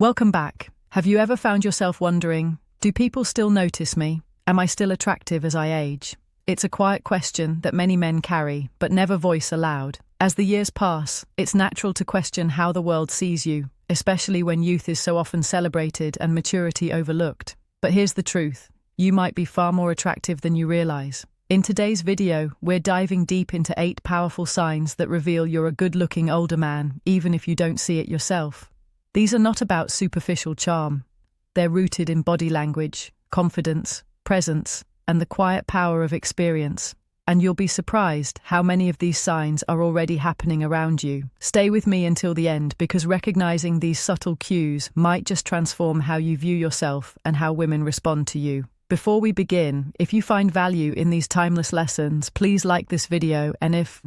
Welcome back. Have you ever found yourself wondering, do people still notice me? Am I still attractive as I age? It's a quiet question that many men carry, but never voice aloud. As the years pass, it's natural to question how the world sees you, especially when youth is so often celebrated and maturity overlooked. But here's the truth. You might be far more attractive than you realize. In today's video, we're diving deep into 8 powerful signs that reveal you're a good-looking older man, even if you don't see it yourself. These are not about superficial charm. They're rooted in body language, confidence, presence, and the quiet power of experience. And you'll be surprised how many of these signs are already happening around you. Stay with me until the end, because recognizing these subtle cues might just transform how you view yourself and how women respond to you. Before we begin, if you find value in these timeless lessons, please like this video, and if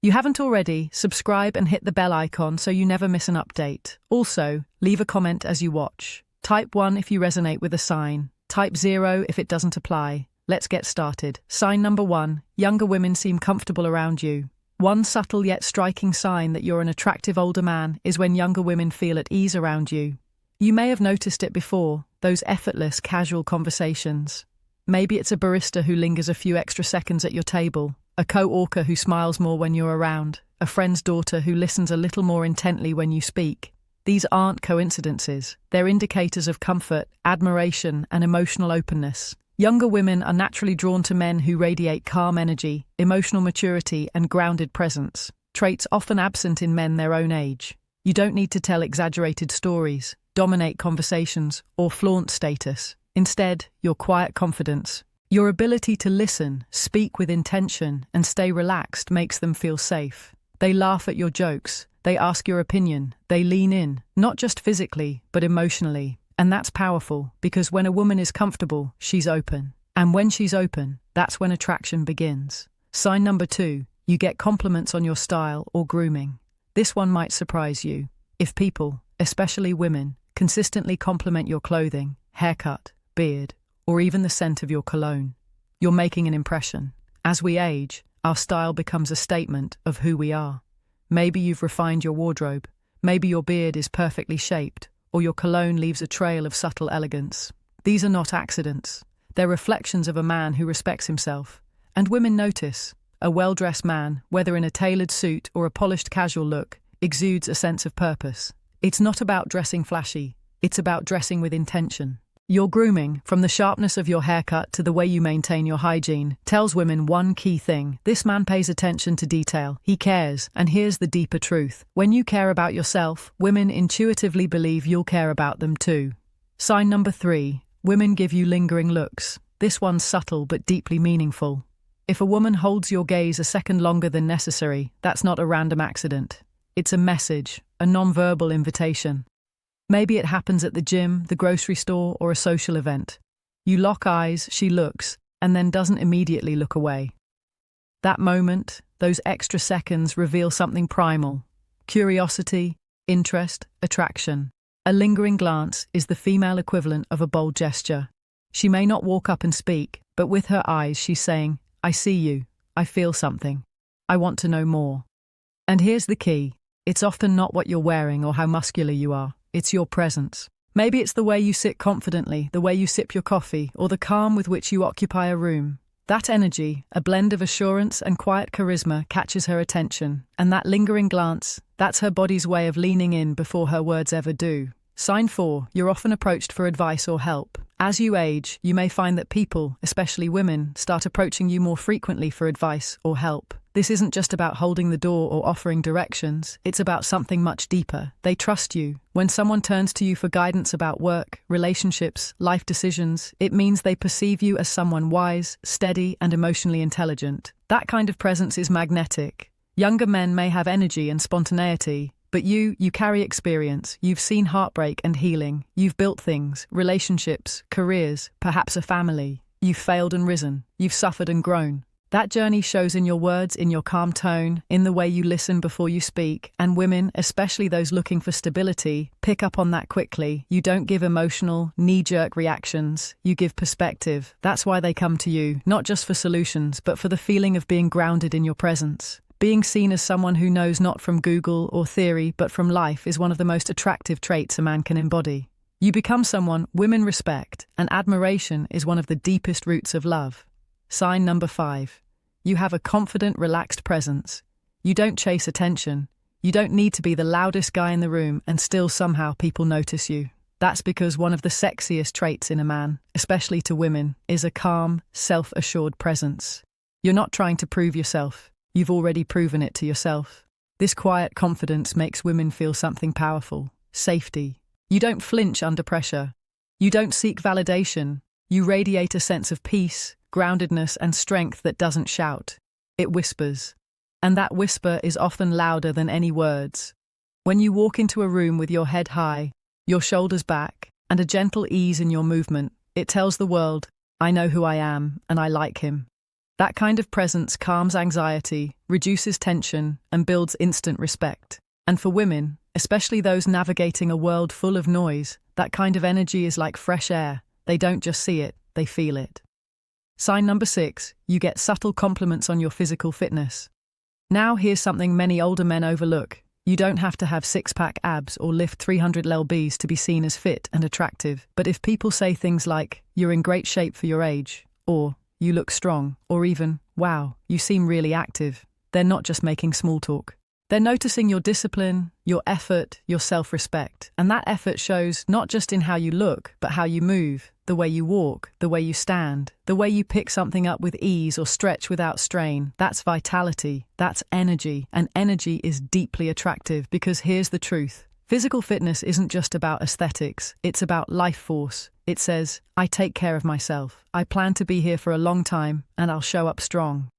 you haven't already, subscribe and hit the bell icon so you never miss an update. Also, leave a comment as you watch. Type 1 if you resonate with a sign. Type 0 if it doesn't apply. Let's get started. Sign number 1. Younger women seem comfortable around you. One subtle yet striking sign that you're an attractive older man is when younger women feel at ease around you. You may have noticed it before, those effortless, casual conversations. Maybe it's a barista who lingers a few extra seconds at your table, a coworker who smiles more when you're around, a friend's daughter who listens a little more intently when you speak. These aren't coincidences. They're indicators of comfort, admiration, and emotional openness. Younger women are naturally drawn to men who radiate calm energy, emotional maturity, and grounded presence, traits often absent in men their own age. You don't need to tell exaggerated stories, dominate conversations, or flaunt status. Instead, your quiet confidence, your ability to listen, speak with intention, and stay relaxed makes them feel safe. They laugh at your jokes, they ask your opinion, they lean in, not just physically, but emotionally. And that's powerful, because when a woman is comfortable, she's open. And when she's open, that's when attraction begins. Sign number 2, you get compliments on your style or grooming. This one might surprise you. If people, especially women, consistently compliment your clothing, haircut, beard, or even the scent of your cologne, you're making an impression. As we age, our style becomes a statement of who we are. Maybe you've refined your wardrobe, maybe your beard is perfectly shaped, or your cologne leaves a trail of subtle elegance. These are not accidents. They're reflections of a man who respects himself. And women notice. A well-dressed man, whether in a tailored suit or a polished casual look, exudes a sense of purpose. It's not about dressing flashy, it's about dressing with intention. Your grooming, from the sharpness of your haircut to the way you maintain your hygiene, tells women one key thing. This man pays attention to detail. He cares. And here's the deeper truth. When you care about yourself, women intuitively believe you'll care about them too. Sign number 3. Women give you lingering looks. This one's subtle but deeply meaningful. If a woman holds your gaze a second longer than necessary, that's not a random accident. It's a message, a non-verbal invitation. Maybe it happens at the gym, the grocery store, or a social event. You lock eyes, she looks, and then doesn't immediately look away. That moment, those extra seconds reveal something primal. Curiosity, interest, attraction. A lingering glance is the female equivalent of a bold gesture. She may not walk up and speak, but with her eyes she's saying, I see you, I feel something, I want to know more. And here's the key. It's often not what you're wearing or how muscular you are. It's your presence. Maybe it's the way you sit confidently, the way you sip your coffee, or the calm with which you occupy a room. That energy, a blend of assurance and quiet charisma, catches her attention. And that lingering glance, that's her body's way of leaning in before her words ever do. Sign 4, you're often approached for advice or help. As you age, you may find that people, especially women, start approaching you more frequently for advice or help. This isn't just about holding the door or offering directions, it's about something much deeper. They trust you. When someone turns to you for guidance about work, relationships, life decisions, it means they perceive you as someone wise, steady, and emotionally intelligent. That kind of presence is magnetic. Younger men may have energy and spontaneity, but you carry experience. You've seen heartbreak and healing. You've built things, relationships, careers, perhaps a family. You've failed and risen. You've suffered and grown. That journey shows in your words, in your calm tone, in the way you listen before you speak. And women, especially those looking for stability, pick up on that quickly. You don't give emotional, knee-jerk reactions. You give perspective. That's why they come to you, not just for solutions, but for the feeling of being grounded in your presence. Being seen as someone who knows not from Google or theory but from life is one of the most attractive traits a man can embody. You become someone women respect, and admiration is one of the deepest roots of love. Sign number 5. You have a confident, relaxed presence. You don't chase attention. You don't need to be the loudest guy in the room and still somehow people notice you. That's because one of the sexiest traits in a man, especially to women, is a calm, self-assured presence. You're not trying to prove yourself. You've already proven it to yourself. This quiet confidence makes women feel something powerful: safety. You don't flinch under pressure. You don't seek validation. You radiate a sense of peace, groundedness, and strength that doesn't shout. It whispers. And that whisper is often louder than any words. When you walk into a room with your head high, your shoulders back, and a gentle ease in your movement, it tells the world, I know who I am, and I like him. That kind of presence calms anxiety, reduces tension, and builds instant respect. And for women, especially those navigating a world full of noise, that kind of energy is like fresh air. They don't just see it, they feel it. Sign number 6, you get subtle compliments on your physical fitness. Now here's something many older men overlook. You don't have to have six-pack abs or lift 300 lbs to be seen as fit and attractive. But if people say things like, you're in great shape for your age, or you look strong, or even, wow, you seem really active, they're not just making small talk. They're noticing your discipline, your effort, your self-respect. And that effort shows not just in how you look, but how you move, the way you walk, the way you stand, the way you pick something up with ease or stretch without strain. That's vitality, that's energy, and energy is deeply attractive because here's the truth. Physical fitness isn't just about aesthetics, it's about life force. It says, I take care of myself, I plan to be here for a long time, and I'll show up strong.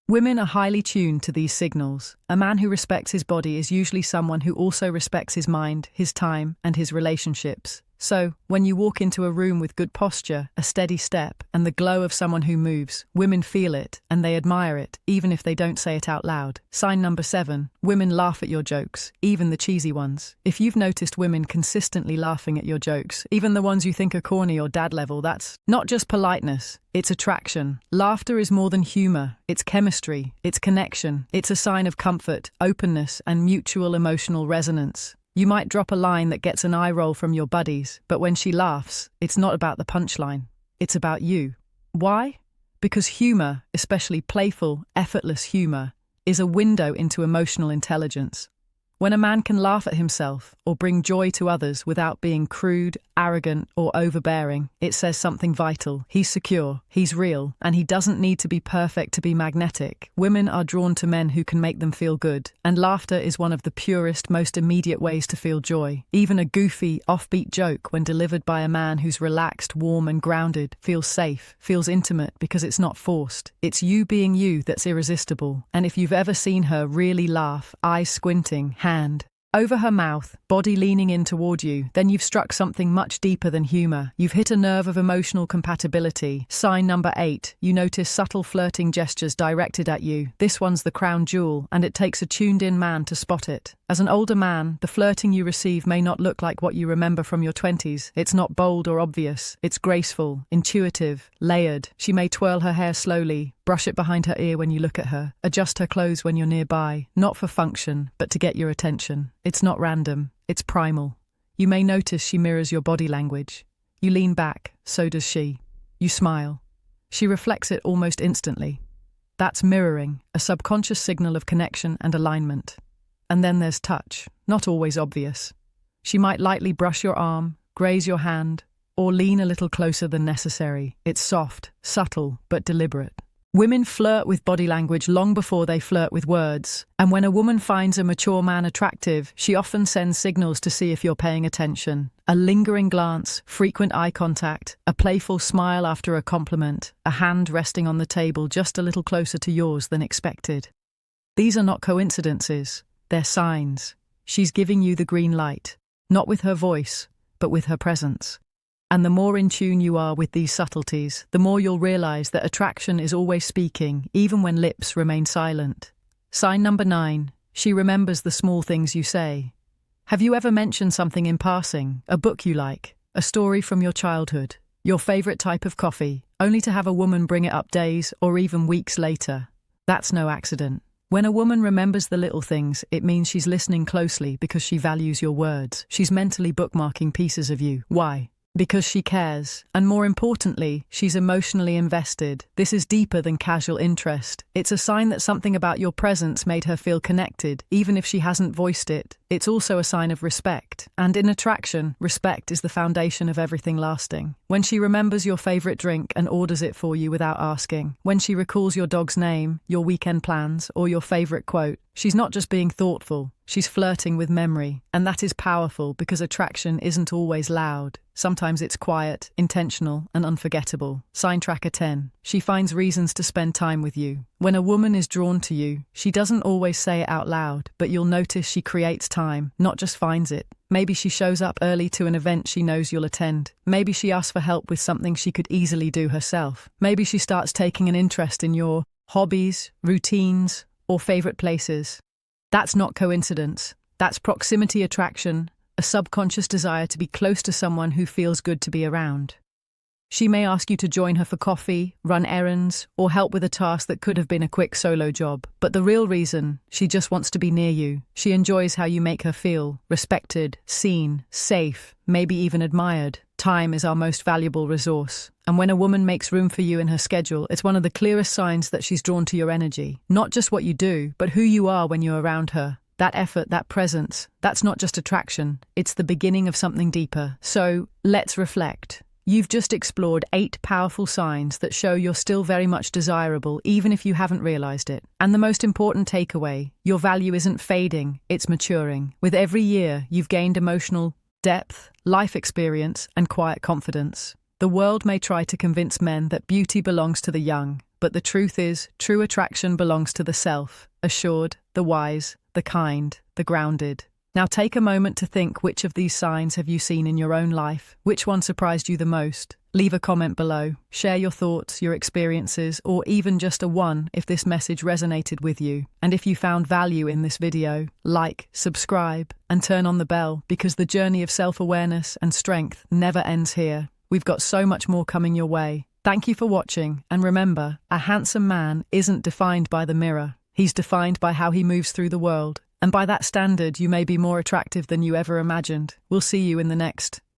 Women are highly tuned to these signals. A man who respects his body is usually someone who also respects his mind, his time, and his relationships. So, when you walk into a room with good posture, a steady step, and the glow of someone who moves, women feel it, and they admire it, even if they don't say it out loud. Sign number 7, women laugh at your jokes, even the cheesy ones. If you've noticed women consistently laughing at your jokes, even the ones you think are corny or dad level, that's not just politeness, it's attraction. Laughter is more than humor, it's chemistry, it's connection, it's a sign of comfort, openness, and mutual emotional resonance. You might drop a line that gets an eye roll from your buddies, but when she laughs, it's not about the punchline. It's about you. Why? Because humor, especially playful, effortless humor, is a window into emotional intelligence. When a man can laugh at himself or bring joy to others without being crude, arrogant, or overbearing, it says something vital. He's secure, he's real, and he doesn't need to be perfect to be magnetic. Women are drawn to men who can make them feel good, and laughter is one of the purest, most immediate ways to feel joy. Even a goofy, offbeat joke, when delivered by a man who's relaxed, warm, and grounded, feels safe, feels intimate because it's not forced. It's you being you that's irresistible. And if you've ever seen her really laugh, eyes squinting, hand over her mouth, body leaning in toward you, then you've struck something much deeper than humor. You've hit a nerve of emotional compatibility. Sign number 8, you notice subtle flirting gestures directed at you. This one's the crown jewel, and it takes a tuned-in man to spot it. As an older man, the flirting you receive may not look like what you remember from your 20s. It's not bold or obvious. It's graceful, intuitive, layered. She may twirl her hair slowly, brush it behind her ear when you look at her, adjust her clothes when you're nearby, not for function, but to get your attention. It's not random, it's primal. You may notice she mirrors your body language. You lean back, so does she. You smile. She reflects it almost instantly. That's mirroring, a subconscious signal of connection and alignment. And then there's touch, not always obvious. She might lightly brush your arm, graze your hand, or lean a little closer than necessary. It's soft, subtle, but deliberate. Women flirt with body language long before they flirt with words. And when a woman finds a mature man attractive, she often sends signals to see if you're paying attention. A lingering glance, frequent eye contact, a playful smile after a compliment, a hand resting on the table just a little closer to yours than expected. These are not coincidences, they're signs. She's giving you the green light, not with her voice, but with her presence. And the more in tune you are with these subtleties, the more you'll realize that attraction is always speaking, even when lips remain silent. Sign number 9, she remembers the small things you say. Have you ever mentioned something in passing, a book you like, a story from your childhood, your favorite type of coffee, only to have a woman bring it up days or even weeks later? That's no accident. When a woman remembers the little things, it means she's listening closely because she values your words. She's mentally bookmarking pieces of you. Why? Because she cares. And more importantly, she's emotionally invested. This is deeper than casual interest. It's a sign that something about your presence made her feel connected, even if she hasn't voiced it. It's also a sign of respect. And in attraction, respect is the foundation of everything lasting. When she remembers your favorite drink and orders it for you without asking, when she recalls your dog's name, your weekend plans, or your favorite quote, she's not just being thoughtful, she's flirting with memory. And that is powerful because attraction isn't always loud. Sometimes it's quiet, intentional, and unforgettable. Sign tracker 10. She finds reasons to spend time with you. When a woman is drawn to you, she doesn't always say it out loud, but you'll notice she creates time, not just finds it. Maybe she shows up early to an event she knows you'll attend. Maybe she asks for help with something she could easily do herself. Maybe she starts taking an interest in your hobbies, routines, or favorite places. That's not coincidence. That's proximity attraction, a subconscious desire to be close to someone who feels good to be around. She may ask you to join her for coffee, run errands, or help with a task that could have been a quick solo job. But the real reason, she just wants to be near you. She enjoys how you make her feel respected, seen, safe, maybe even admired. Time is our most valuable resource. And when a woman makes room for you in her schedule, it's one of the clearest signs that she's drawn to your energy. Not just what you do, but who you are when you're around her. That effort, that presence, that's not just attraction. It's the beginning of something deeper. So, let's reflect. You've just explored 8 powerful signs that show you're still very much desirable, even if you haven't realized it. And the most important takeaway, your value isn't fading, it's maturing. With every year, you've gained emotional depth, life experience, and quiet confidence. The world may try to convince men that beauty belongs to the young, but the truth is, true attraction belongs to the self-assured, the wise, the kind, the grounded. Now take a moment to think, which of these signs have you seen in your own life? Which one surprised you the most? Leave a comment below. Share your thoughts, your experiences, or even just a 1 if this message resonated with you. And if you found value in this video, like, subscribe, and turn on the bell, because the journey of self-awareness and strength never ends here. We've got so much more coming your way. Thank you for watching, and remember, a handsome man isn't defined by the mirror. He's defined by how he moves through the world. And by that standard, you may be more attractive than you ever imagined. We'll see you in the next